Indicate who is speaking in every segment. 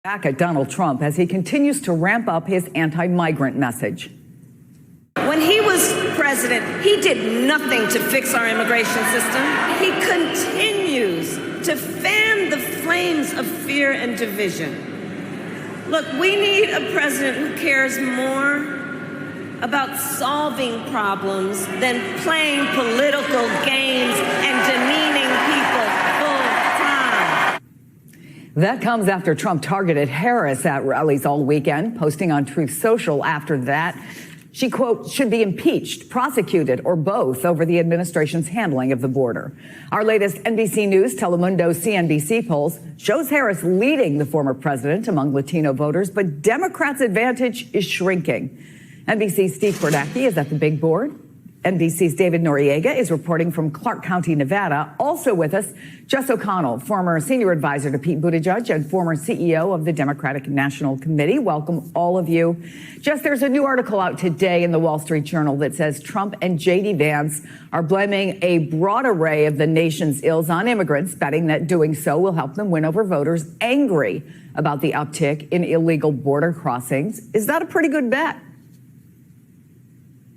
Speaker 1: Back at Donald Trump as he continues to ramp up his anti-migrant message.
Speaker 2: When he was president, he did nothing to fix our immigration system. He continues to fan the flames of fear and division. Look, we need a president who cares more about solving problems than playing political games and demeaning people full time.
Speaker 1: That comes after Trump targeted Harris at rallies all weekend, posting on Truth Social after that. She, quote, should be impeached, prosecuted, or both over the administration's handling of the border. Our latest NBC News Telemundo CNBC polls shows Harris leading the former president among Latino voters, but Democrats' advantage is shrinking. NBC's Steve Kornacki is at the big board. NBC's David Noriega is reporting from Clark County, Nevada. Also with us, Jess O'Connell, former senior advisor to Pete Buttigieg and former CEO of the Democratic National Committee. Welcome, all of you. Jess, there's a new article out today in the Wall Street Journal that says Trump and J.D. Vance are blaming a broad array of the nation's ills on immigrants, betting that doing so will help them win over voters angry about the uptick in illegal border crossings. Is that a pretty good bet?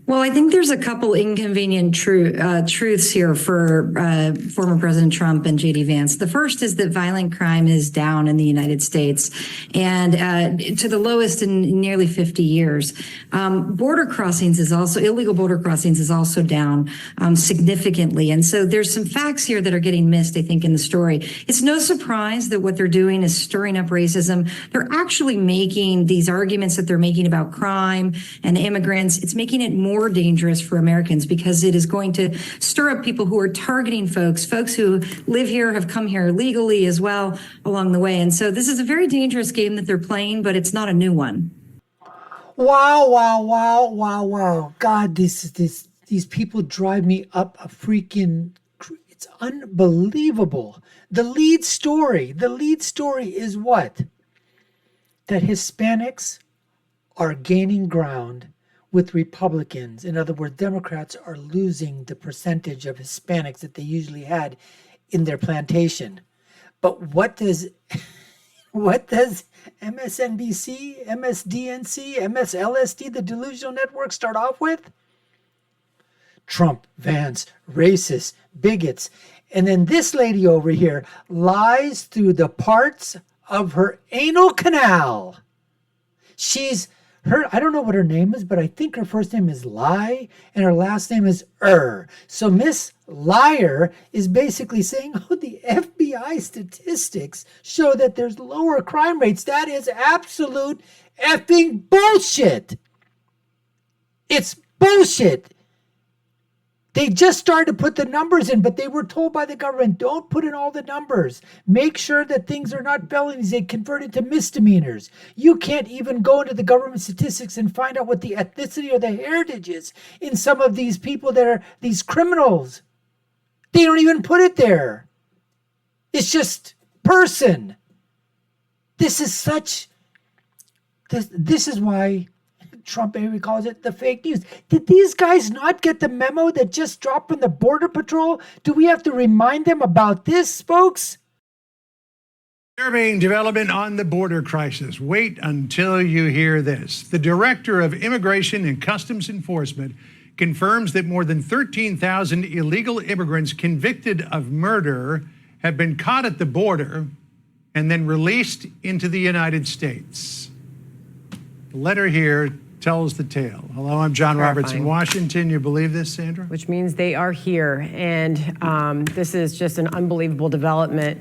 Speaker 3: Well, I think there's a couple inconvenient truths here for former President Trump and J.D. Vance. The first is that violent crime is down in the United States and to the lowest in nearly 50 years. Border crossings is also, illegal border crossings is also down significantly. And so there's some facts here that are getting missed, I think, in the story. It's no surprise that what they're doing is stirring up racism. They're actually making these arguments that they're making about crime and immigrants. It's making it more dangerous for Americans because it is going to stir up people who are targeting folks who live here, have come here legally as well along the way. And so this is a very dangerous game that they're playing, but it's not a new one.
Speaker 4: Wow, wow, wow, wow, wow. God, these people drive me up a freaking, it's unbelievable. The lead story is what? That Hispanics are gaining ground with Republicans. In other words, Democrats are losing the percentage of Hispanics that they usually had in their plantation. But what does MSNBC, MSDNC, MSLSD, the delusional network, start off with? Trump, Vance, racist, bigots. And then this lady over here lies through the parts of her anal canal. I don't know what her name is, but I think her first name is Lie and her last name is So Miss Liar is basically saying, oh, the FBI statistics show that there's lower crime rates. That is absolute effing bullshit. It's bullshit. They just started to put the numbers in, but they were told by the government, don't put in all the numbers. Make sure that things are not felonies. They convert it to misdemeanors. You can't even go into the government statistics and find out what the ethnicity or the heritage is in some of these people that are these criminals. They don't even put it there. It's just person. This is why Trump maybe calls it the fake news. Did these guys not get the memo that just dropped from the Border Patrol? Do we have to remind them about this, folks?
Speaker 5: Disturbing development on the border crisis. Wait until you hear this. The Director of Immigration and Customs Enforcement confirms that more than 13,000 illegal immigrants convicted of murder have been caught at the border and then released into the United States. The letter here tells the tale. Hello, I'm John Roberts in Washington. You believe this, Sandra?
Speaker 6: Which means they are here, and this is just an unbelievable development.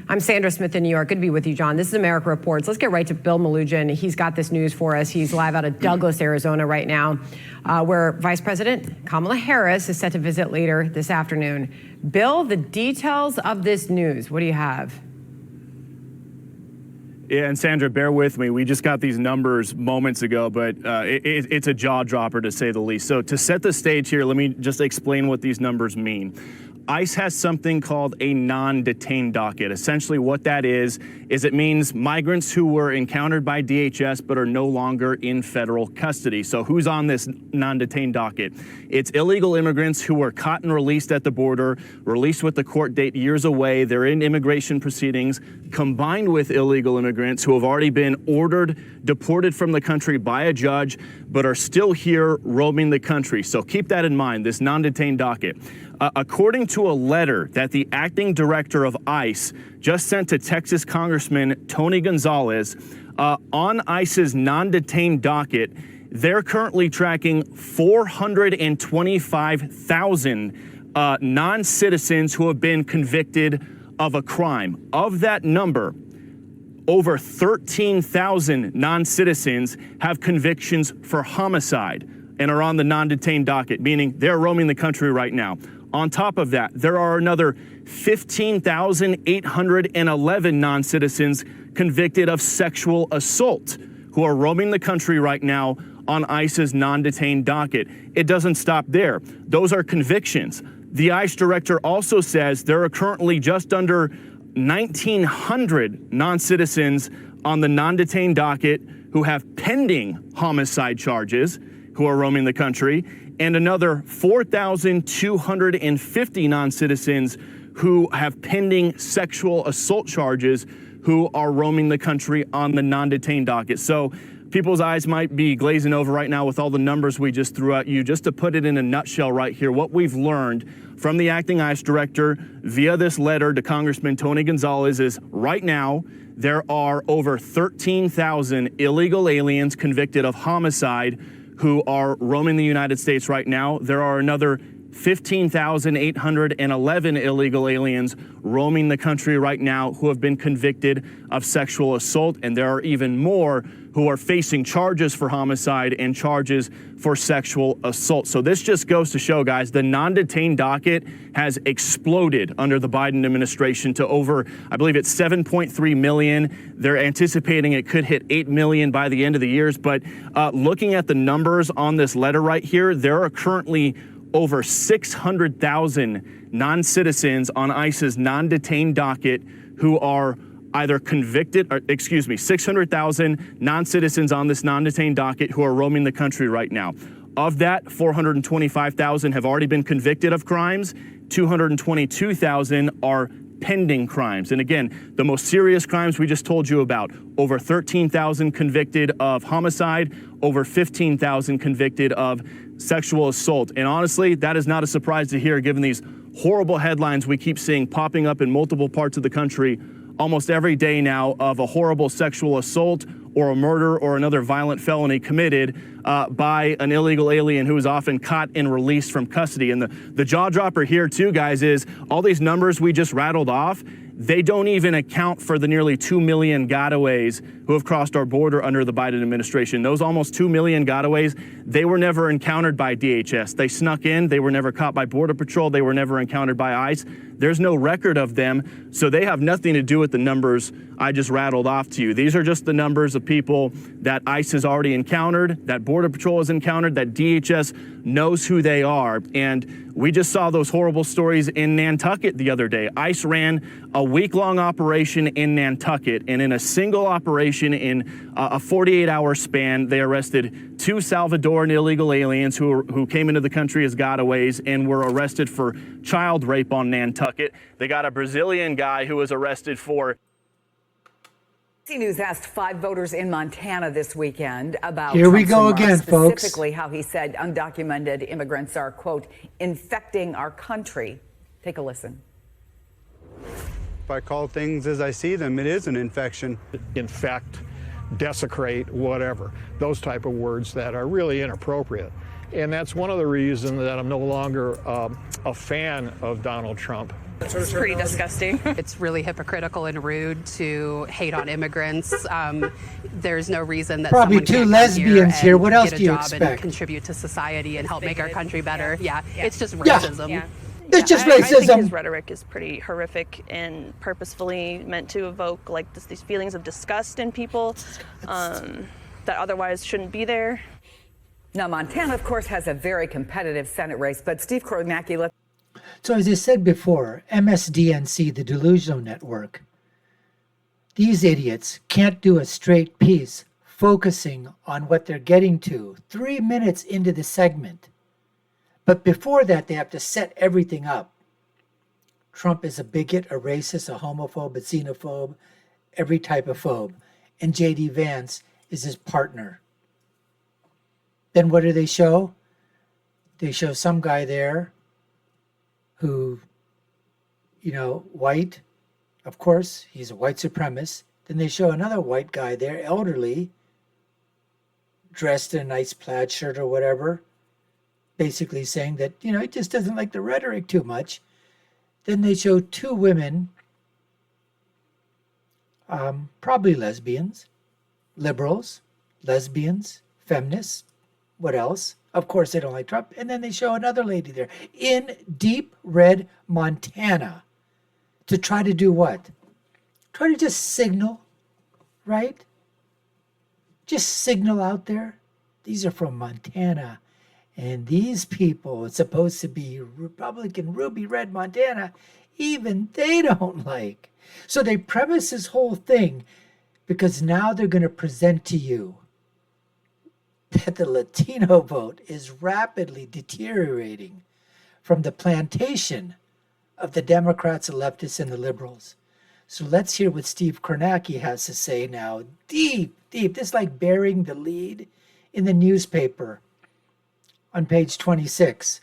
Speaker 6: I'm Sandra Smith in New York. Good to be with you, John. This is America Reports. Let's get right to Bill Malugin. He's got this news for us. He's live out of Douglas, Arizona right now, where Vice President Kamala Harris is set to visit later this afternoon. Bill, the details of this news, what do you have?
Speaker 7: Yeah, and Sandra, bear with me. We just got these numbers moments ago, but it's a jaw dropper to say the least. So to set the stage here, let me just explain what these numbers mean. ICE has something called a non-detained docket. Essentially what that is it means migrants who were encountered by DHS but are no longer in federal custody. So who's on this non-detained docket? It's illegal immigrants who were caught and released at the border, released with the court date years away. They're in immigration proceedings, combined with illegal immigrants who have already been ordered deported from the country by a judge but are still here roaming the country. So keep that in mind, this non-detained docket. According to a letter that the acting director of ICE just sent to Texas Congressman Tony Gonzalez, on ICE's non-detained docket, they're currently tracking 425,000 non-citizens who have been convicted of a crime. Of that number, over 13,000 non-citizens have convictions for homicide and are on the non-detained docket, meaning they're roaming the country right now. On top of that, there are another 15,811 non-citizens convicted of sexual assault who are roaming the country right now on ICE's non-detained docket. It doesn't stop there. Those are convictions. The ICE director also says there are currently just under 1,900 non-citizens on the non-detained docket who have pending homicide charges who are roaming the country, and another 4,250 non-citizens who have pending sexual assault charges who are roaming the country on the non-detained docket. So people's eyes might be glazing over right now with all the numbers we just threw at you. Just to put it in a nutshell right here, what we've learned from the acting ICE director via this letter to Congressman Tony Gonzalez is right now there are over 13,000 illegal aliens convicted of homicide who are roaming the United States right now. There are another 15,811 illegal aliens roaming the country right now who have been convicted of sexual assault, and there are even more who are facing charges for homicide and charges for sexual assault. So this just goes to show, guys, the non-detained docket has exploded under the Biden administration to over, I believe it's 7.3 million. They're anticipating it could hit 8 million by the end of the year. But looking at the numbers on this letter right here, there are currently over 600,000 non-citizens on ICE's non-detained docket who are either convicted, 600,000 non-citizens on this non-detained docket who are roaming the country right now. Of that, 425,000 have already been convicted of crimes. 222,000 are pending crimes. And again, the most serious crimes we just told you about, over 13,000 convicted of homicide, over 15,000 convicted of sexual assault. And honestly, that is not a surprise to hear given these horrible headlines we keep seeing popping up in multiple parts of the country almost every day now of a horrible sexual assault or a murder or another violent felony committed by an illegal alien who is often caught and released from custody. And the jaw dropper here too, guys, is all these numbers we just rattled off, they don't even account for the nearly 2 million gotaways who have crossed our border under the Biden administration. Those almost 2 million gotaways, they were never encountered by DHS. They snuck in, they were never caught by Border Patrol, they were never encountered by ICE. There's no record of them, so they have nothing to do with the numbers I just rattled off to you. These are just the numbers of people that ICE has already encountered, that Border Patrol has encountered, that DHS knows who they are. And we just saw those horrible stories in Nantucket the other day. ICE ran a week-long operation in Nantucket, and in a single operation in a 48-hour span, they arrested 2 Salvadoran illegal aliens who came into the country as gotaways and were arrested for child rape on Nantucket. They got a Brazilian guy who was arrested for...
Speaker 1: ABC News asked 5 voters in Montana this weekend about
Speaker 4: Here we
Speaker 1: Trump's
Speaker 4: go
Speaker 1: remarks,
Speaker 4: again, folks.
Speaker 1: specifically how he said undocumented immigrants are, quote, infecting our country. Take a listen.
Speaker 8: If I call things as I see them, it is an infection.
Speaker 9: Infect, desecrate, whatever. Those type of words that are really inappropriate. And that's one of the reasons that I'm no longer a fan of Donald Trump.
Speaker 10: It's pretty disgusting. It's really hypocritical and rude to hate on immigrants. There's no reason that
Speaker 4: Probably
Speaker 10: someone
Speaker 4: 2
Speaker 10: can't
Speaker 4: lesbians
Speaker 10: come
Speaker 4: here. What else
Speaker 10: get a
Speaker 4: do you
Speaker 10: job
Speaker 4: expect?
Speaker 10: and contribute to society and help make our country better. Yeah. It's just racism.
Speaker 4: Yeah. It's just
Speaker 11: I think
Speaker 4: racism.
Speaker 11: his rhetoric is pretty horrific and purposefully meant to evoke like these feelings of disgust in people that otherwise shouldn't be there.
Speaker 1: Now, Montana, of course, has a very competitive Senate race, but Steve Kornacki, let's...
Speaker 4: So as I said before, MSDNC, the delusional network, these idiots can't do a straight piece focusing on what they're getting to 3 minutes into the segment. But before that, they have to set everything up. Trump is a bigot, a racist, a homophobe, a xenophobe, every type of phobe. And J.D. Vance is his partner. Then what do they show? They show some guy there who, white, of course, he's a white supremacist. Then they show another white guy there, elderly, dressed in a nice plaid shirt or whatever, basically saying that, he just doesn't like the rhetoric too much. Then they show two women, probably lesbians, liberals, lesbians, feminists, what else? Of course, they don't like Trump. And then they show another lady there in deep red Montana to try to do what? Try to just signal, right? Just signal out there. These are from Montana. And these people, it's supposed to be Republican ruby red Montana, even they don't like. So they premise this whole thing because now they're going to present to you that the Latino vote is rapidly deteriorating from the plantation of the Democrats, the leftists, and the liberals. So let's hear what Steve Kornacki has to say now. Deep. This is like burying the lead in the newspaper on page 26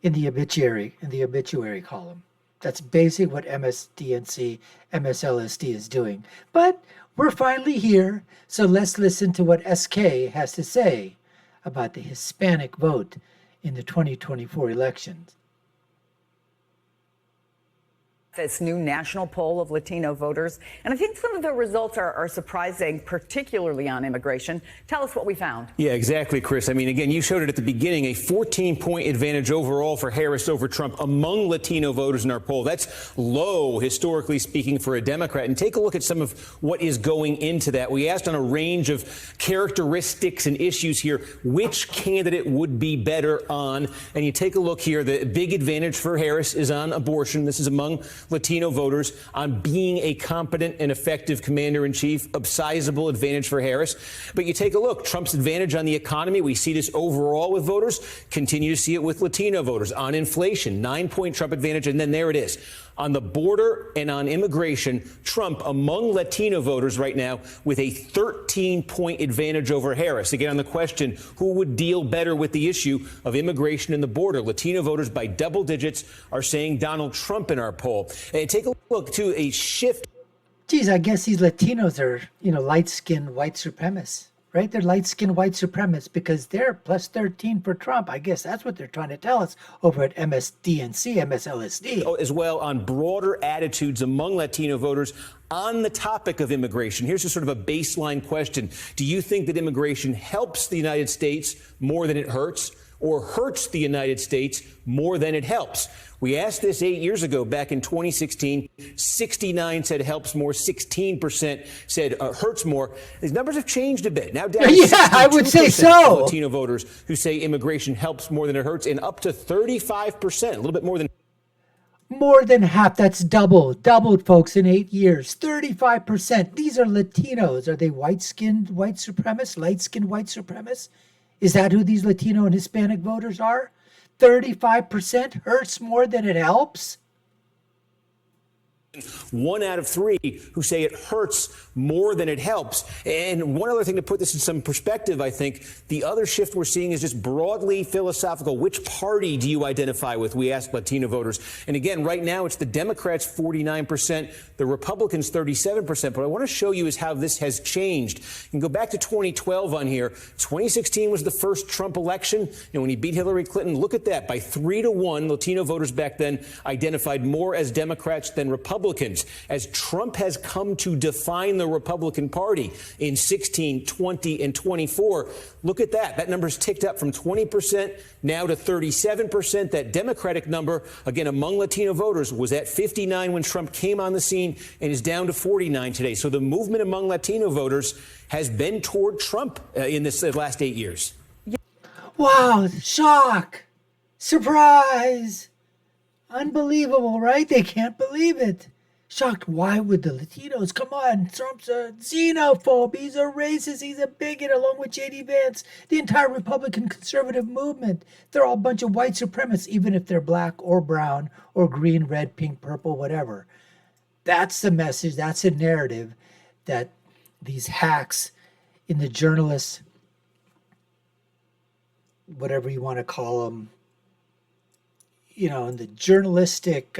Speaker 4: in the obituary column. That's basically what MSDNC, MSLSD is doing. But we're finally here, so let's listen to what SK has to say about the Hispanic vote in the 2024 elections.
Speaker 1: This new national poll of Latino voters. And I think some of the results are surprising, particularly on immigration. Tell us what we found.
Speaker 12: Yeah, exactly, Chris. I mean, again, you showed it at the beginning, a 14-point advantage overall for Harris over Trump among Latino voters in our poll. That's low, historically speaking, for a Democrat. And take a look at some of what is going into that. We asked on a range of characteristics and issues here, which candidate would be better on. And you take a look here, the big advantage for Harris is on abortion. This is among Latino voters, on being a competent and effective commander-in-chief, a sizable advantage for Harris. But you take a look, Trump's advantage on the economy, we see this overall with voters, continue to see it with Latino voters. On inflation, 9-point Trump advantage, and then there it is. On the border and on immigration, Trump among Latino voters right now with a 13-point advantage over Harris. Again, on the question, who would deal better with the issue of immigration and the border? Latino voters by double digits are saying Donald Trump in our poll. And take a look to a shift.
Speaker 4: Geez, I guess these Latinos are, light-skinned white supremacists, right? They're light-skinned white supremacists because they're plus 13 for Trump. I guess that's what they're trying to tell us over at MSDNC, MSLSD.
Speaker 12: As well on broader attitudes among Latino voters on the topic of immigration. Here's just sort of a baseline question. Do you think that immigration helps the United States more than it hurts, or hurts the United States more than it helps? We asked this 8 years ago, back in 2016. 69 said helps more, 16% said hurts more. These numbers have changed a bit. Now down to
Speaker 4: I would say so.
Speaker 12: Latino voters who say immigration helps more than it hurts, and up to 35%, a little bit more than.
Speaker 4: More than half. That's doubled, folks, in 8 years. 35%. These are Latinos. Are they white-skinned white supremacists, light-skinned white supremacists? Is that who these Latino and Hispanic voters are? 35% hurts more than it helps?
Speaker 12: 1 out of 3 who say it hurts more than it helps. And one other thing to put this in some perspective, I think, the other shift we're seeing is just broadly philosophical. Which party do you identify with? We asked Latino voters. And again, right now, it's the Democrats 49%, the Republicans 37%. But I want to show you is how this has changed. You can go back to 2012 on here. 2016 was the first Trump election. And when he beat Hillary Clinton, look at that. By 3-1, Latino voters back then identified more as Democrats than Republicans. As Trump has come to define the Republican Party in 16, 20, and 24, look at that. That number's ticked up from 20% now to 37%. That Democratic number, again, among Latino voters, was at 59 when Trump came on the scene and is down to 49 today. So the movement among Latino voters has been toward Trump in this last 8 years.
Speaker 4: Wow, shock, surprise. Unbelievable, right? They can't believe it. Shocked. Why would the Latinos? Come on, Trump's a xenophobe. He's a racist. He's a bigot, along with J.D. Vance. The entire Republican conservative movement. They're all a bunch of white supremacists, even if they're black or brown or green, red, pink, purple, whatever. That's the message. That's the narrative that these hacks in the journalists, whatever you want to call them, in the journalistic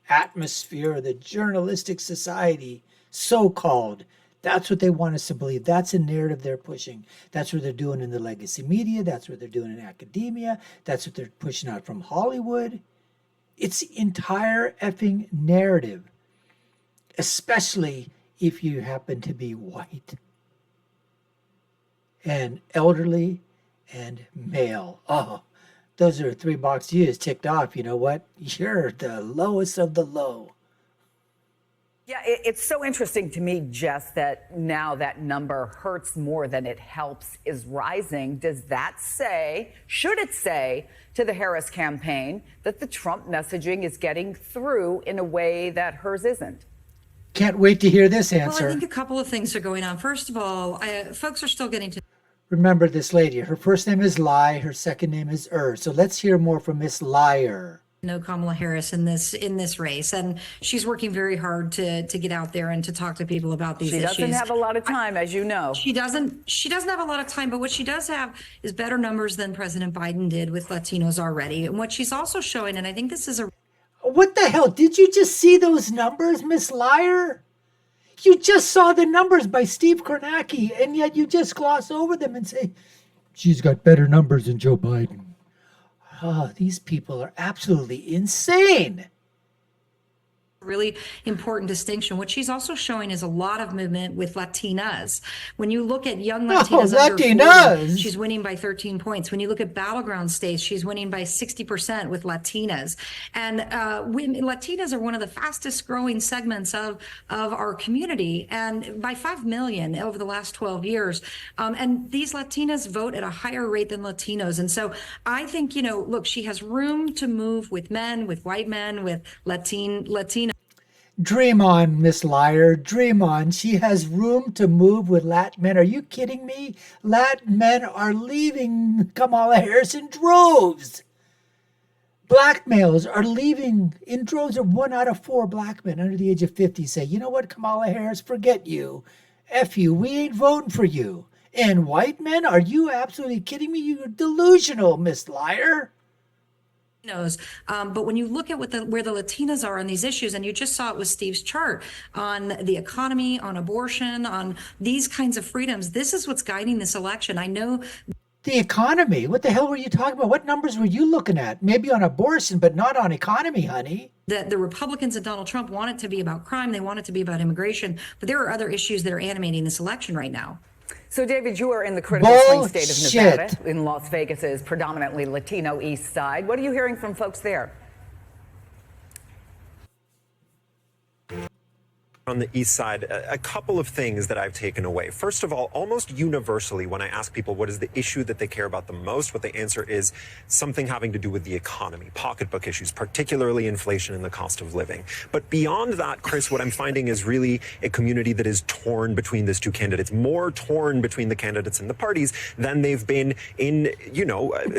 Speaker 4: atmosphere, the journalistic society, so-called, that's what they want us to believe. That's a narrative they're pushing. That's what they're doing in the legacy media. That's what they're doing in academia. That's what they're pushing out from Hollywood. It's the entire effing narrative, especially if you happen to be white and elderly and male. Oh, those are 3 boxes you just ticked off. You know what? You're the lowest of the low.
Speaker 1: Yeah, it's so interesting to me, Jess, that now that number hurts more than it helps is rising. Does that say, should it say to the Harris campaign that the Trump messaging is getting through in a way that hers isn't?
Speaker 4: Can't wait to hear this answer.
Speaker 3: Well, I think a couple of things are going on. First of all, folks are still getting to
Speaker 4: remember this lady. Her first name is Lie. Her second name is So let's hear more from Miss Liar.
Speaker 3: know Kamala Harris in this race, and she's working very hard to get out there and to talk to people about these issues.
Speaker 1: She doesn't have a lot of time, as you know.
Speaker 3: She doesn't have a lot of time, but what she does have is better numbers than President Biden did with Latinos already. And what she's also showing, and I think this is a...
Speaker 4: What the hell? Did you just see those numbers, Miss Liar? You just saw the numbers by Steve Kornacki, and yet you just gloss over them and say, she's got better numbers than Joe Biden. Oh, these people are absolutely insane.
Speaker 3: Really important distinction. What she's also showing is a lot of movement with Latinas. When you look at young Latinas, under 40, she's winning by 13 points. When you look at battleground states, she's winning by 60% with Latinas. And Latinas are one of the fastest growing segments of our community, and by 5 million over the last 12 years. And these Latinas vote at a higher rate than Latinos. And so I think, look, she has room to move with men, with white men, with Latino.
Speaker 4: Dream on, Miss Liar. Dream on. She has room to move with Latin men. Are you kidding me? Latin men are leaving Kamala Harris in droves. Black males are leaving in droves. 1 out of 4 black men under the age of 50 say, you know what, Kamala Harris, forget you. F you. We ain't voting for you. And white men, are you absolutely kidding me? You're delusional, Miss Liar.
Speaker 3: But when you look at where the Latinas are on these issues, and you just saw it with Steve's chart on the economy, on abortion, on these kinds of freedoms, this is what's guiding this election. I know.
Speaker 4: The economy? What the hell were you talking about? What numbers were you looking at? Maybe on abortion, but not on economy, honey.
Speaker 3: The Republicans and Donald Trump want it to be about crime. They want it to be about immigration. But there are other issues that are animating this election right now.
Speaker 1: So, David, you are in the critical swing state of Nevada, in Las Vegas's predominantly Latino East Side. What are you hearing from folks there?
Speaker 13: On the East Side, a couple of things that I've taken away. First of all, almost universally, when I ask people what is the issue that they care about the most, what the answer is something having to do with the economy, pocketbook issues, particularly inflation and the cost of living. But beyond that, Chris, what I'm finding is really a community that is torn between these two candidates, more torn between the candidates and the parties than they've been in,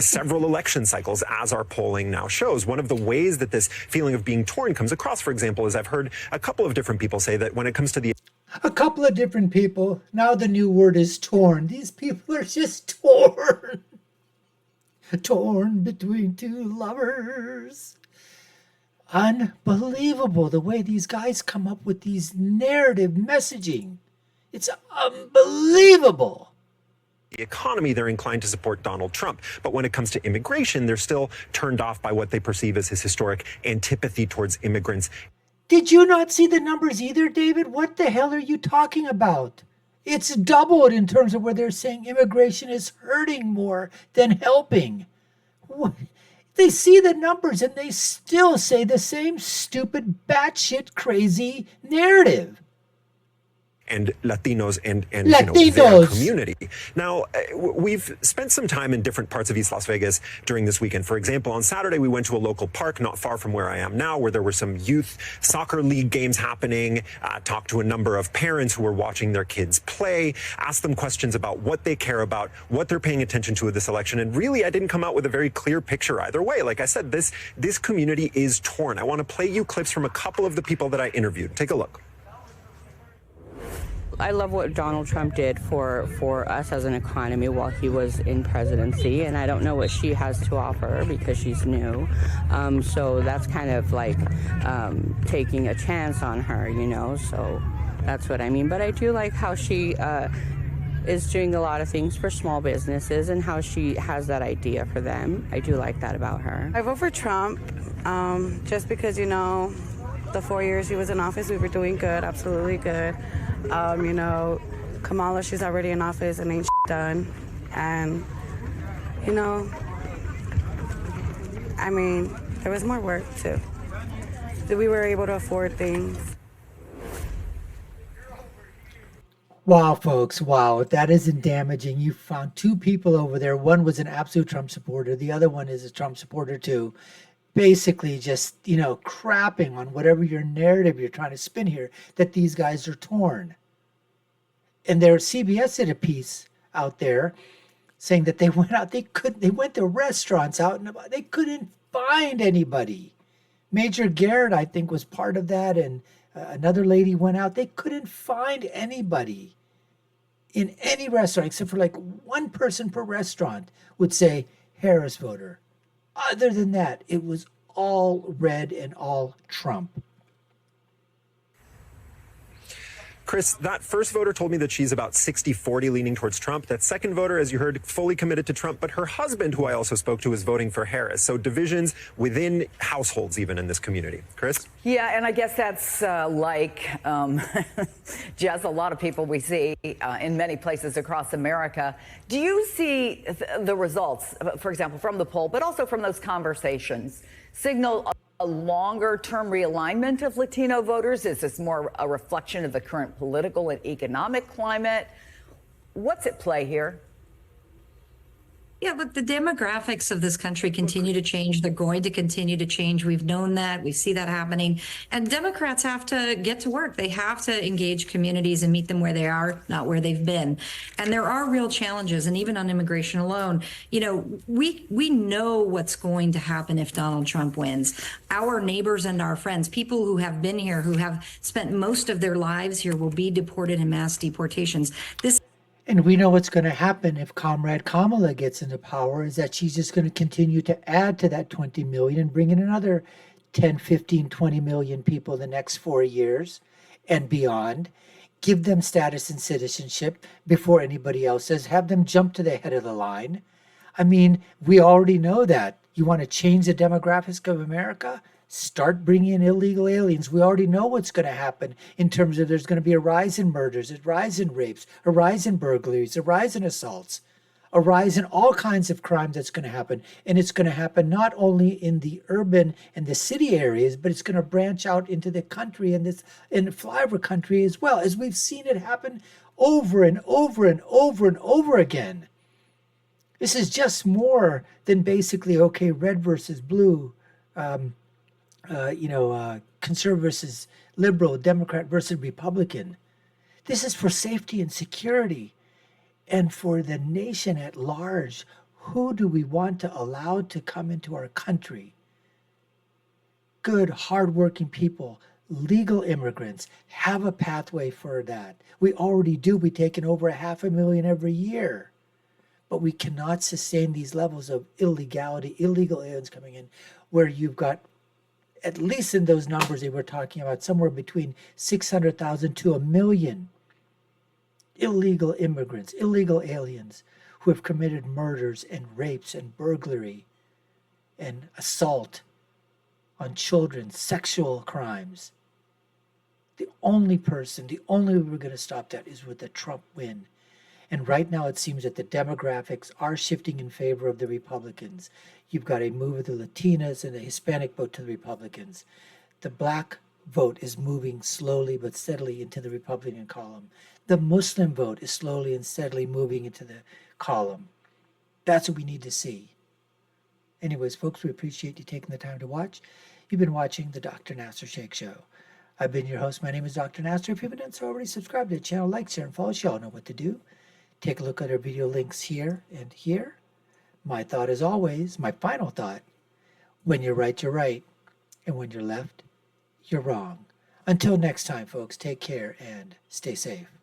Speaker 13: several election cycles, as our polling now shows. One of the ways that this feeling of being torn comes across, for example, is I've heard a couple of different people say that when it comes to
Speaker 4: a couple of different people, now the new word is torn. These people are just torn. Torn between two lovers. Unbelievable the way these guys come up with these narrative messaging. It's unbelievable.
Speaker 13: The economy, they're inclined to support Donald Trump. But when it comes to immigration, they're still turned off by what they perceive as his historic antipathy towards immigrants.
Speaker 4: Did you not see the numbers either, David? What the hell are you talking about? It's doubled in terms of where they're saying immigration is hurting more than helping. They see the numbers and they still say the same stupid, batshit crazy narrative.
Speaker 13: and Latinos and
Speaker 4: Latinos.
Speaker 13: their community. Now, we've spent some time in different parts of East Las Vegas during this weekend. For example, on Saturday, we went to a local park not far from where I am now, where there were some youth soccer league games happening, talked to a number of parents who were watching their kids play, asked them questions about what they care about, what they're paying attention to with this election. And really, I didn't come out with a very clear picture either way. Like I said, this community is torn. I want to play you clips from a couple of the people that I interviewed. Take a look.
Speaker 14: I love what Donald Trump did for us as an economy while he was in presidency, and I don't know what she has to offer because she's new. So that's kind of like taking a chance on her, so that's what I mean. But I do like how she is doing a lot of things for small businesses and how she has that idea for them. I do like that about her.
Speaker 15: I vote for Trump just because, the 4 years he was in office, we were doing good, absolutely good. Kamala, she's already in office and ain't done. And, there was more work too. We were able to afford things.
Speaker 4: Wow, folks, wow. If that isn't damaging, you found two people over there. One was an absolute Trump supporter. The other one is a Trump supporter too. Basically just, crapping on whatever your narrative you're trying to spin here, that these guys are torn. And their CBS did a piece out there saying that they went out, they went to restaurants out and about, they couldn't find anybody. Major Garrett, I think, was part of that, and another lady went out. They couldn't find anybody in any restaurant except for like one person per restaurant would say Harris voter. Other than that, it was all red and all Trump.
Speaker 13: Chris, that first voter told me that she's about 60-40 leaning towards Trump. That second voter, as you heard, fully committed to Trump. But her husband, who I also spoke to, is voting for Harris. So divisions within households even in this community. Chris?
Speaker 1: Yeah, and I guess that's Jess, a lot of people we see in many places across America. Do you see the results, for example, from the poll, but also from those conversations, signal a longer-term realignment of Latino voters? Is this more a reflection of the current political and economic climate? What's at play here?
Speaker 3: Yeah, look, the demographics of this country continue to change. They're going to continue to change. We've known that. We see that happening. And Democrats have to get to work. They have to engage communities and meet them where they are, not where they've been. And there are real challenges. And even on immigration alone, we know what's going to happen if Donald Trump wins. Our neighbors and our friends, people who have been here, who have spent most of their lives here, will be deported in mass deportations.
Speaker 4: And we know what's going to happen if Comrade Kamala gets into power, is that she's just going to continue to add to that 20 million and bring in another 10, 15, 20 million people the next 4 years and beyond. Give them status and citizenship before anybody else does. Have them jump to the head of the line. I mean, we already know that. You want to change the demographics of America? Start bringing in illegal aliens. We already know what's going to happen in terms of there's going to be a rise in murders, a rise in rapes, a rise in burglaries, a rise in assaults, a rise in all kinds of crime that's going to happen. And it's going to happen not only in the urban and the city areas, but it's going to branch out into the country and in the flyover country as well, as we've seen it happen over and over and over and over again. This is more than basically, okay, red versus blue, conservative versus liberal, Democrat versus Republican. This is for safety and security and for the nation at large. Who do we want to allow to come into our country? Good, hardworking people, legal immigrants, have a pathway for that. We already do. We take in over 500,000 every year. But we cannot sustain these levels of illegality, illegal aliens coming in, where you've got, at least in those numbers they were talking about, somewhere between 600,000 to 1 million illegal immigrants, illegal aliens who have committed murders and rapes and burglary and assault on children, sexual crimes. The only way we're going to stop that is with the Trump win. And right now it seems that the demographics are shifting in favor of the Republicans. You've got a move of the Latinas and the Hispanic vote to the Republicans. The black vote is moving slowly but steadily into the Republican column. The Muslim vote is slowly and steadily moving into the column. That's what we need to see. Anyways, folks, we appreciate you taking the time to watch. You've been watching the Dr. Nasser Sheikh Show. I've been your host. My name is Dr. Nasser. If you haven't done so already, subscribe to the channel, like, share, and follow. You all know what to do. Take a look at our video links here and here. My thought is always, my final thought, when you're right, you're right. And when you're left, you're wrong. Until next time, folks, take care and stay safe.